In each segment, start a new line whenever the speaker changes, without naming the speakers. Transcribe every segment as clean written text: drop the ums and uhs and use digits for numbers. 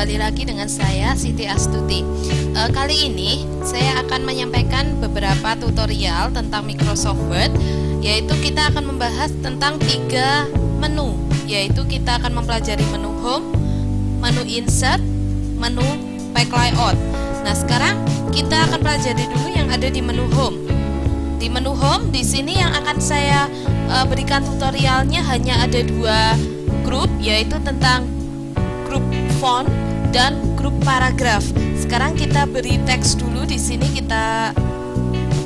kembali lagi dengan saya Siti Astuti. Kali ini saya akan menyampaikan beberapa tutorial tentang Microsoft Word, yaitu kita akan membahas tentang 3 menu, yaitu kita akan mempelajari menu Home, menu Insert, menu Pack Layout. Nah, sekarang kita akan pelajari dulu yang ada di menu Home. Di menu Home di sini yang akan saya berikan tutorialnya hanya ada 2 grup, yaitu tentang grup font dan grup paragraf. Sekarang kita beri teks dulu. Di sini kita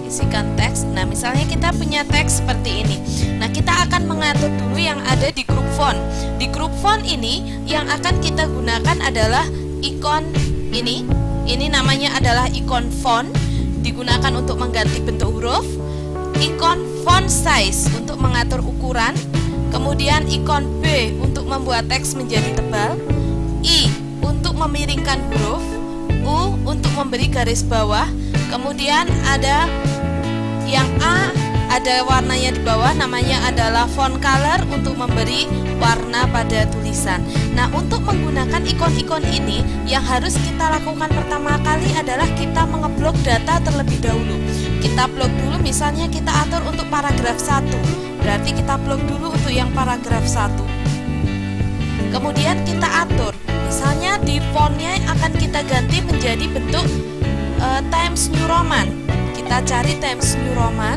isikan teks. Nah, misalnya kita punya teks seperti ini. Nah, kita akan mengatur dulu yang ada di grup font. Di grup font ini yang akan kita gunakan adalah ikon ini. Ini namanya adalah ikon font, digunakan untuk mengganti bentuk huruf. Ikon font size untuk mengatur ukuran. Kemudian ikon B untuk membuat teks menjadi tebal. I untuk memiringkan huruf. U untuk memberi garis bawah. Kemudian ada yang A, ada warnanya di bawah, namanya adalah font color untuk memberi warna pada tulisan. Nah, untuk menggunakan ikon-ikon ini, yang harus kita lakukan pertama kali adalah kita mengeblok data terlebih dahulu. Kita blok dulu, misalnya kita atur untuk paragraf 1, berarti kita blok dulu untuk yang paragraf 1. Kemudian kita atur, misalnya di fontnya akan kita ganti menjadi bentuk Times New Roman. Kita cari Times New Roman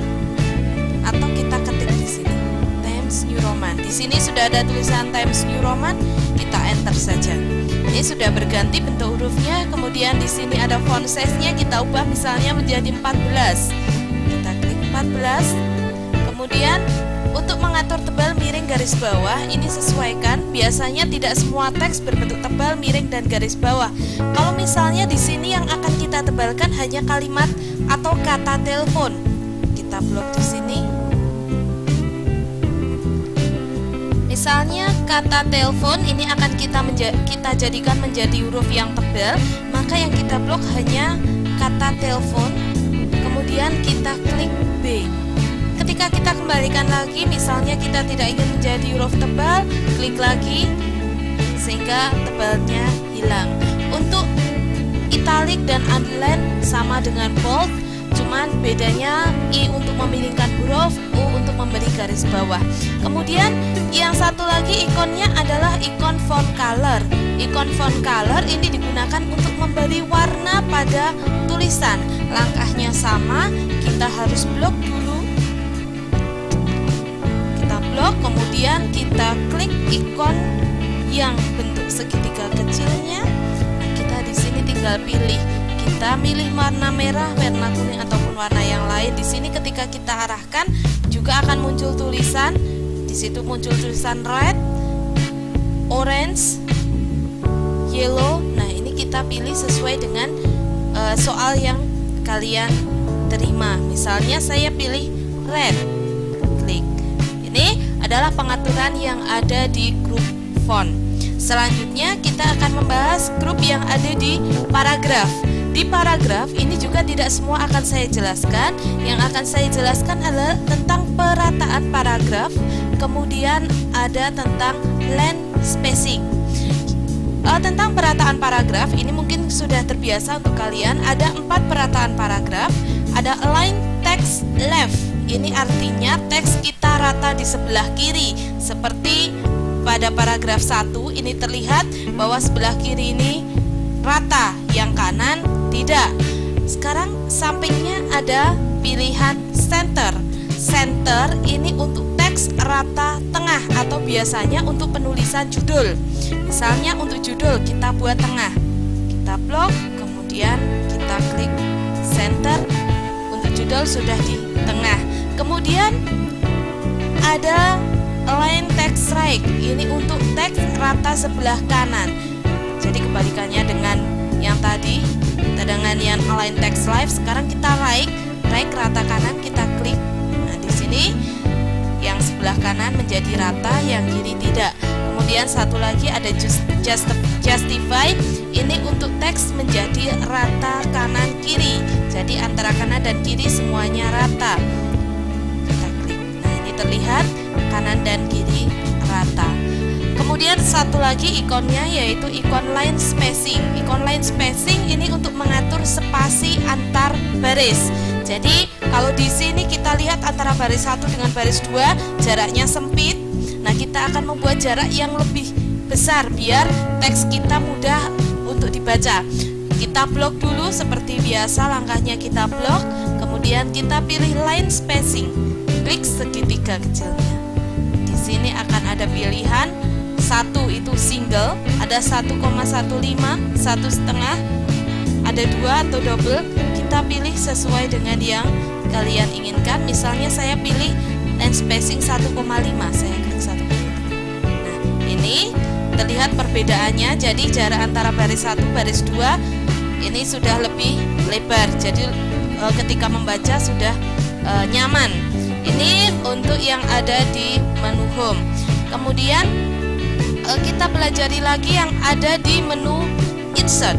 atau kita ketik di sini Times New Roman. Di sini sudah ada tulisan Times New Roman, kita enter saja. Ini sudah berganti bentuk hurufnya. Kemudian di sini ada font size-nya, kita ubah misalnya menjadi 14. Kita klik 14. Kemudian untuk mengatur tebal, miring, garis bawah, ini sesuaikan. Biasanya tidak semua teks berbentuk tebal, miring, dan garis bawah. Kalau misalnya di sini yang akan kita tebalkan hanya kalimat atau kata telepon, kita blok di sini. Misalnya kata telepon ini akan kita jadikan menjadi huruf yang tebal, maka yang kita blok hanya kata telepon. Kemudian kita klik B. Ketika kita kembalikan lagi, misalnya kita tidak ingin menjadi huruf tebal, klik lagi sehingga tebalnya hilang. Untuk italic dan underline sama dengan bold, cuman bedanya I untuk memiringkan huruf, U untuk memberi garis bawah. Kemudian yang satu lagi ikonnya adalah ikon font color. Ikon font color ini digunakan untuk memberi warna pada tulisan. Langkahnya sama, kita harus blok dulu. Kemudian kita klik ikon yang bentuk segitiga kecilnya. Nah, kita di sini tinggal pilih. Kita milih warna merah, warna kuning ataupun warna yang lain. Di sini ketika kita arahkan juga akan muncul tulisan. Di situ muncul tulisan red, orange, yellow. Nah, ini kita pilih sesuai dengan soal yang kalian terima. Misalnya saya pilih red. Klik. Ini adalah pengaturan yang ada di grup font. Selanjutnya kita akan membahas grup yang ada di paragraf. Di paragraf ini juga tidak semua akan saya jelaskan. Yang akan saya jelaskan adalah tentang perataan paragraf. Kemudian ada tentang length spacing. Tentang perataan paragraf ini mungkin sudah terbiasa untuk kalian. Ada 4 perataan paragraf. Ada align text left. Ini artinya teks kita rata di sebelah kiri. Seperti pada paragraf 1 ini terlihat bahwa sebelah kiri ini rata, yang kanan tidak. Sekarang sampingnya ada pilihan center. Center ini untuk teks rata tengah atau biasanya untuk penulisan judul. Misalnya untuk judul kita buat tengah. Kita blok, kemudian kita klik center. Untuk judul sudah di tengah. Kemudian ada align text right. Ini untuk teks rata sebelah kanan. Jadi kebalikannya dengan yang tadi, dengan yang align text left. Sekarang kita right rata kanan, kita klik. Nah, di sini yang sebelah kanan menjadi rata, yang kiri tidak. Kemudian satu lagi ada justify. Ini untuk teks menjadi rata kanan kiri. Jadi antara kanan dan kiri semuanya rata. Kita klik. Nah, ini terlihat kanan dan kiri rata. Kemudian satu lagi ikonnya, yaitu ikon line spacing. Ikon line spacing ini untuk mengatur spasi antar baris. Jadi kalau di sini kita lihat antara baris 1 dengan baris 2 jaraknya sempit. Nah, kita akan membuat jarak yang lebih besar biar teks kita mudah untuk dibaca. Kita blok dulu seperti biasa, langkahnya kita blok, kemudian kita pilih line spacing, klik segitiga kecilnya. Di sini akan ada pilihan 1 itu single, ada 1,15, 1,5, ada 2 atau double. Kita pilih sesuai dengan yang kalian inginkan. Misalnya saya pilih line spacing 1,5, saya klik 1,5. Nah, ini terlihat perbedaannya. Jadi jarak antara baris 1 baris 2 ini sudah lebih lebar, jadi ketika membaca sudah nyaman. Ini untuk yang ada di menu home. Kemudian kita pelajari lagi yang ada di menu insert.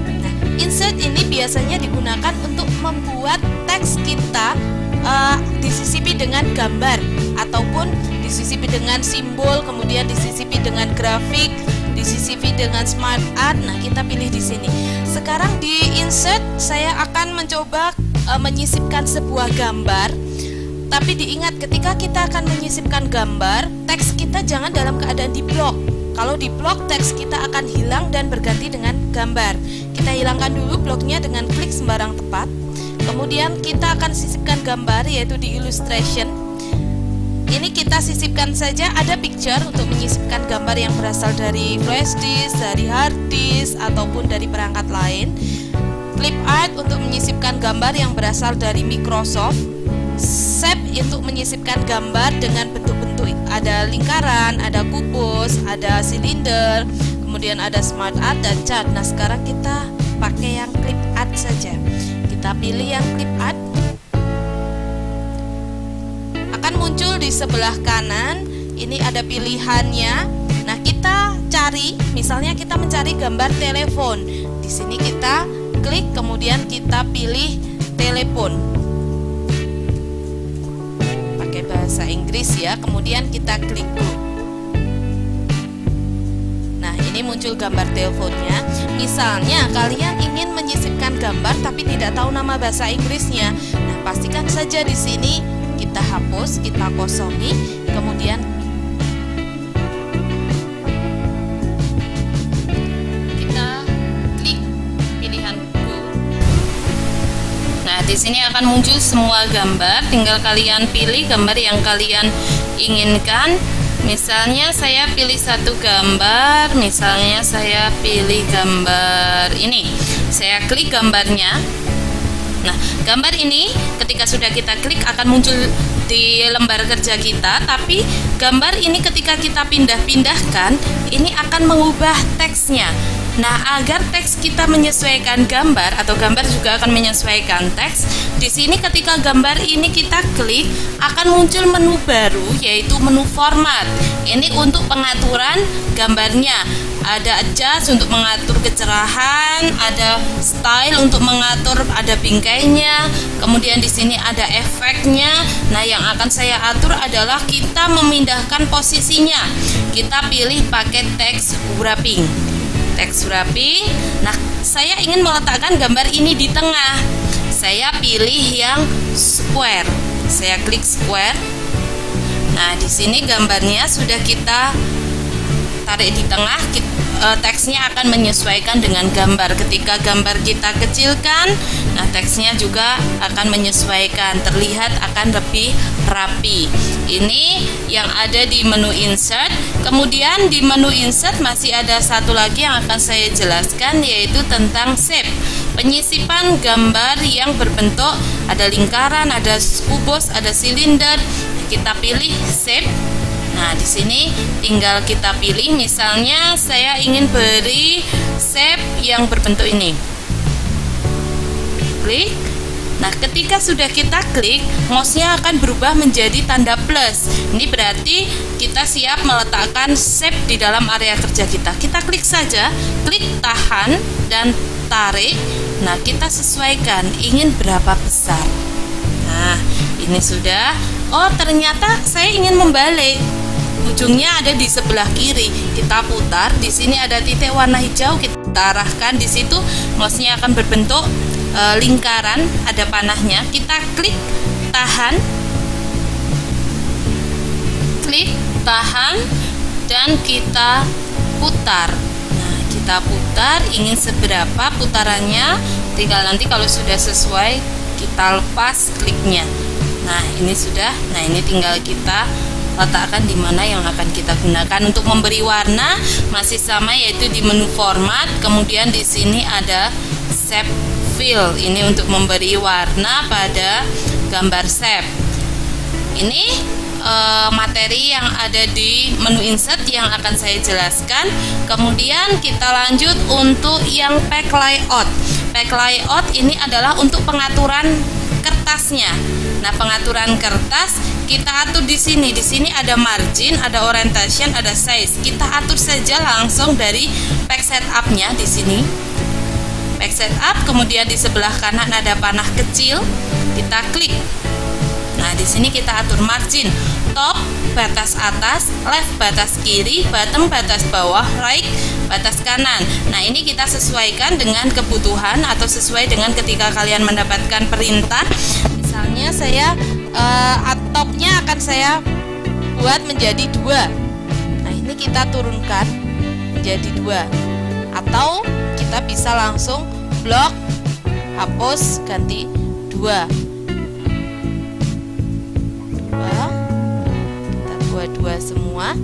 Nah, insert ini biasanya digunakan untuk membuat teks kita disisipi dengan gambar ataupun disisipi dengan simbol, kemudian disisipi dengan grafik, disisipi dengan smart art. Nah, kita pilih di sini. Sekarang di insert saya akan mencoba menyisipkan sebuah gambar. Tapi diingat, ketika kita akan menyisipkan gambar, teks kita jangan dalam keadaan di blok. Kalau di blok, teks kita akan hilang dan berganti dengan gambar. Kita hilangkan dulu bloknya dengan klik sembarang tempat. Kemudian kita akan sisipkan gambar, yaitu di illustration. Ini kita sisipkan saja, ada picture untuk menyisipkan gambar yang berasal dari flash disk, dari hard disk, ataupun dari perangkat lain. Clip art untuk menyisipkan gambar yang berasal dari Microsoft. Shape untuk menyisipkan gambar dengan bentuk-bentuk, ada lingkaran, ada kubus, ada silinder, kemudian ada smart art dan chart. Nah, sekarang kita pakai yang clip art saja. Kita pilih yang clip art. Muncul di sebelah kanan, ini ada pilihannya. Nah, kita cari, misalnya kita mencari gambar telepon. Di sini kita klik, kemudian kita pilih telepon. Pakai bahasa Inggris ya, kemudian kita klik go. Nah, ini muncul gambar teleponnya. Misalnya kalian ingin menyisipkan gambar tapi tidak tahu nama bahasa Inggrisnya. Nah, pastikan saja di sini kita hapus, kita kosongi, kemudian kita klik pilihan go. Nah, di sini akan muncul semua gambar, tinggal kalian pilih gambar yang kalian inginkan. Misalnya saya pilih satu gambar, misalnya saya pilih gambar ini. Saya klik gambarnya. Nah, gambar ini ketika sudah kita klik akan muncul di lembar kerja kita, tapi gambar ini ketika kita pindah-pindahkan ini akan mengubah teksnya. Nah, agar teks kita menyesuaikan gambar atau gambar juga akan menyesuaikan teks, di sini ketika gambar ini kita klik akan muncul menu baru, yaitu menu format. Ini untuk pengaturan gambarnya. Ada adjust untuk mengatur kecerahan, ada style untuk mengatur, ada bingkainya, kemudian di sini ada efeknya. Nah, yang akan saya atur adalah kita memindahkan posisinya. Kita pilih pakai text wrapping. Text wrapping. Nah, saya ingin meletakkan gambar ini di tengah. Saya pilih yang square. Saya klik square. Nah, di sini gambarnya sudah kita tarik di tengah. Teksnya akan menyesuaikan dengan gambar. Ketika gambar kita kecilkan, nah teksnya juga akan menyesuaikan, terlihat akan lebih rapi. Ini yang ada di menu insert. Kemudian di menu insert masih ada satu lagi yang akan saya jelaskan, yaitu tentang shape. Penyisipan gambar yang berbentuk ada lingkaran, ada kubus, ada silinder. Kita pilih shape. Nah, di sini tinggal kita pilih, misalnya saya ingin beri shape yang berbentuk ini. Klik. Nah, ketika sudah kita klik, mouse-nya akan berubah menjadi tanda plus. Ini berarti kita siap meletakkan shape di dalam area kerja kita. Kita klik saja, klik tahan dan tarik. Nah, kita sesuaikan ingin berapa besar. Nah, ini sudah. Oh, ternyata saya ingin membalik. ujungnya ada di sebelah kiri. Kita putar, di sini ada titik warna hijau, kita arahkan di situ, mouse-nya akan berbentuk lingkaran, ada panahnya. Kita klik, tahan, klik, tahan, dan kita putar. Nah, kita putar, ingin seberapa putarannya, tinggal nanti kalau sudah sesuai kita lepas kliknya. Nah, ini sudah. Nah, ini tinggal kita letakkan di mana yang akan kita gunakan. Untuk memberi warna masih sama, yaitu di menu format, kemudian di sini ada shape fill. Ini untuk memberi warna pada gambar shape. Ini materi yang ada di menu insert yang akan saya jelaskan. Kemudian kita lanjut untuk yang pack layout. Pack layout ini adalah untuk pengaturan kertasnya. Nah, pengaturan kertas kita atur di sini. Di sini ada margin, ada orientation, ada size. Kita atur saja langsung dari pack setup-nya di sini. Pack setup, kemudian di sebelah kanan ada panah kecil. Kita klik. Nah, di sini kita atur margin, top batas atas, left batas kiri, bottom batas bawah, right batas kanan. Nah, ini kita sesuaikan dengan kebutuhan atau sesuai dengan ketika kalian mendapatkan perintah. Misalnya saya topnya akan saya buat menjadi 2. Nah, ini kita turunkan menjadi 2. Atau kita bisa langsung blok, hapus, ganti 2. Kita buat 2 semua.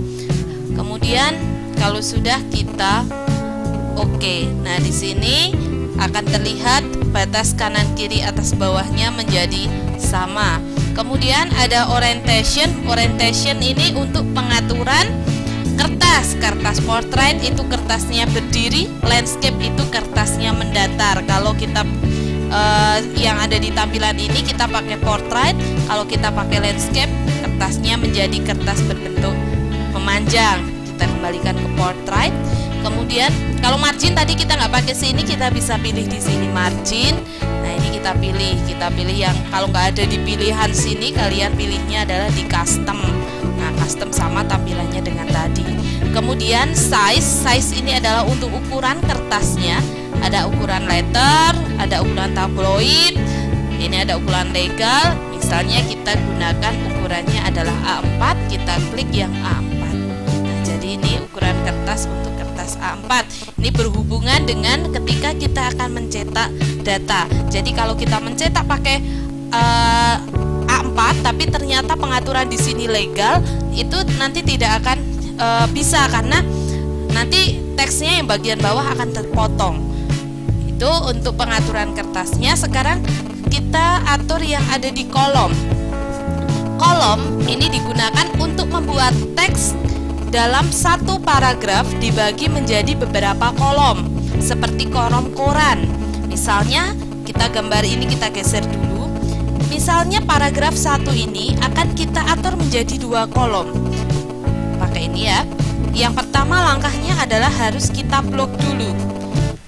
Kemudian kalau sudah kita oke. Nah, di sini akan terlihat batas kanan kiri atas bawahnya menjadi sama. Kemudian ada orientation. Orientation ini untuk pengaturan kertas. Kertas portrait itu kertasnya berdiri, landscape itu kertasnya mendatar. Kalau kita yang ada di tampilan ini kita pakai portrait, kalau kita pakai landscape kertasnya menjadi kertas berbentuk memanjang. Kita kembalikan ke portrait. Kemudian kalau margin tadi kita nggak pakai sini, kita bisa pilih di sini margin. Nah, ini kita pilih yang kalau nggak ada di pilihan sini, kalian pilihnya adalah di custom. Nah, custom sama tampilannya dengan tadi. Kemudian size ini adalah untuk ukuran kertasnya. Ada ukuran letter, ada ukuran tabloid, ini ada ukuran legal. Misalnya kita gunakan ukurannya adalah A4, kita klik yang A4. Nah, jadi ini ukuran kertas untuk kertas A4. Ini berhubungan dengan ketika kita akan mencetak data. Jadi kalau kita mencetak pakai A4 tapi ternyata pengaturan di sini legal, itu nanti tidak akan bisa, karena nanti teksnya yang bagian bawah akan terpotong. Itu untuk pengaturan kertasnya. Sekarang kita atur yang ada di kolom. Kolom ini digunakan untuk membuat teks dalam satu paragraf dibagi menjadi beberapa kolom, seperti kolom koran. Misalnya kita gambar ini, kita geser dulu. Misalnya paragraf 1 ini akan kita atur menjadi 2 kolom. Pakai ini ya. Yang pertama langkahnya adalah harus kita blok dulu.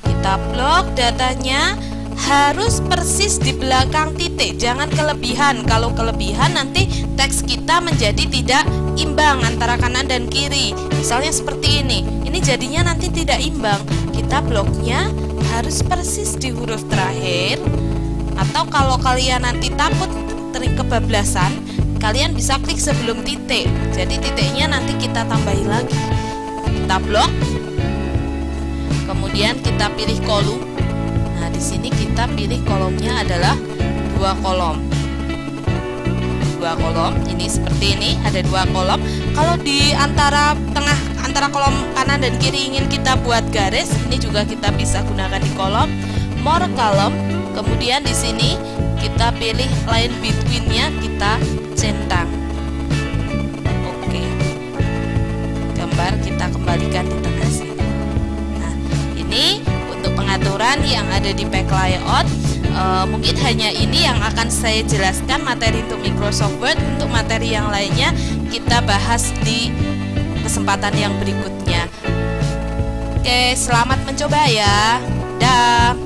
Kita blok datanya, harus persis di belakang titik, jangan kelebihan. Kalau kelebihan nanti teks kita menjadi tidak imbang antara kanan dan kiri. Misalnya seperti ini jadinya nanti tidak imbang. Kita bloknya harus persis di huruf terakhir. Atau kalau kalian nanti takut kebablasan, kalian bisa klik sebelum titik. Jadi titiknya nanti kita tambahin lagi. Kita blok. Kemudian kita pilih kolom. Nah, di sini kita pilih kolomnya adalah 2 kolom. 2 kolom. Ini seperti ini, ada 2 kolom. Kalau di antara kolom kanan dan kiri ingin kita buat garis, ini juga kita bisa gunakan di kolom more column. Kemudian di sini kita pilih line between-nya, kita centang. Oke. Gambar kita kembalikan di tengah sini. Nah, ini untuk pengaturan yang ada di pack layout. Mungkin hanya ini yang akan saya jelaskan materi untuk Microsoft Word. Untuk materi yang lainnya kita bahas di kesempatan yang berikutnya. Oke, selamat mencoba ya. Dah.